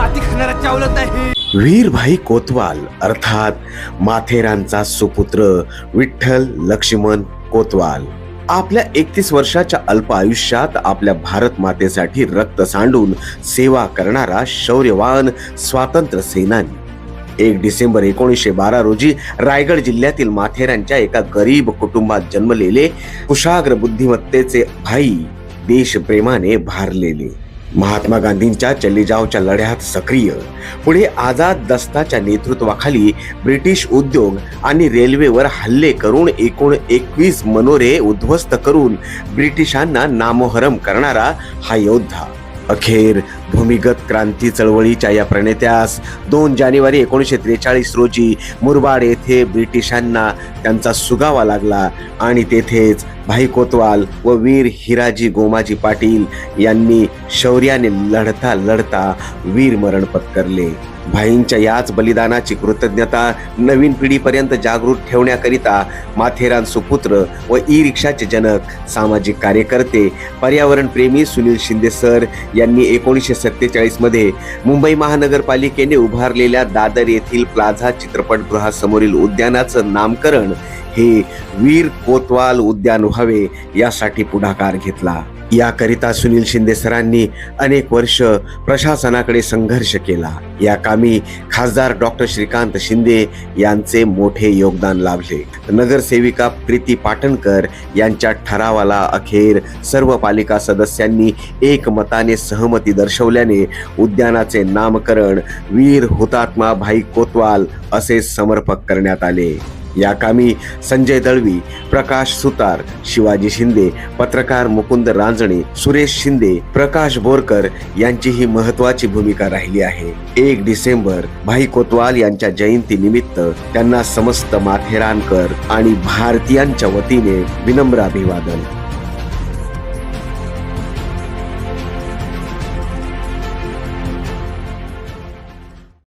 माती खाणारा चावलत आहे. वीरभाई कोतवाल अर्थात माथेरानचा सुपुत्र विठ्ठल लक्ष्मण कोतवाल आपल्या 31 वर्षाच्या अल्प आयुष्यात आपल्या भारत मातेसाठी रक्त सांडून सेवा करणारा शौर्यवान स्वातंत्र्य सेनानी. 1 डिसेंबर 1912 रोजी रायगड जिल्ह्यातील माथेरानच्या एका गरीब कुटुंबात जन्मलेले कुशाग्र बुद्धिमत्तेचे भाई देशप्रेमाने भारलेले. महात्मा गांधींच्या चले जावच्या लढ्यात सक्रिय, पुढे आझाद दस्ताच्या नेतृत्वाखाली ब्रिटिश उद्योग आणि रेल्वेवर हल्ले करून एकूण 21 मनोरे उद्ध्वस्त करून ब्रिटिशांना नामोहरम करणारा हा योद्धा. अखेर भूमिगत क्रांती चळवळीच्या या प्रणेत्यास 2 जानेवारी 1943 रोजी मुरबाड येथे ब्रिटिशांना त्यांचा सुगावा लागला आणि तेथेच भाई कोतवाल व वीर हिराजी गोमाजी पाटील यांनी शौर्याने लढता लढता वीरमरण पत्करले. भाईंच्या याच बलिदानाची कृतज्ञता नवीन पिढीपर्यंत जागृत ठेवण्याकरिता माथेरान सुपुत्र व ई रिक्षाचे जनक, सामाजिक कार्यकर्ते, पर्यावरण प्रेमी सुनील शिंदे सर यांनी 1947 मध्ये मुंबई महानगरपालिकेने उभारलेल्या दादर येथील प्लाझा चित्रपटगृहासमोरील उद्यानाचं नामकरण हे वीर कोतवाल उद्यान व्हावे यासाठी पुढाकार घेतला. याकरिता सुनील शिंदे सरांनी अनेक वर्ष प्रशासनाकडे संघर्ष केला. या कामी खासदार डॉक्टर श्रीकांत शिंदे यांचे मोठे योगदान लाभले. नगरसेविका प्रीती पाटणकर यांच्या ठरावाला अखेर सर्व पालिका सदस्यांनी एकमताने सहमती दर्शवल्याने उद्यानाचे नामकरण वीर हुतात्मा भाई कोतवाल असे समर्पक करण्यात आले. या कामी संजय दळवी, प्रकाश सुतार, शिवाजी शिंदे, पत्रकार मुकुंद रांजणे, सुरेश शिंदे, प्रकाश बोरकर यांचीही महत्वाची भूमिका राहिली आहे. 1 डिसेंबर भाई कोतवाल यांच्या जयंती निमित्त त्यांना समस्त माथेरानकर आणि भारतीयांच्या वतीने विनम्र अभिवादन.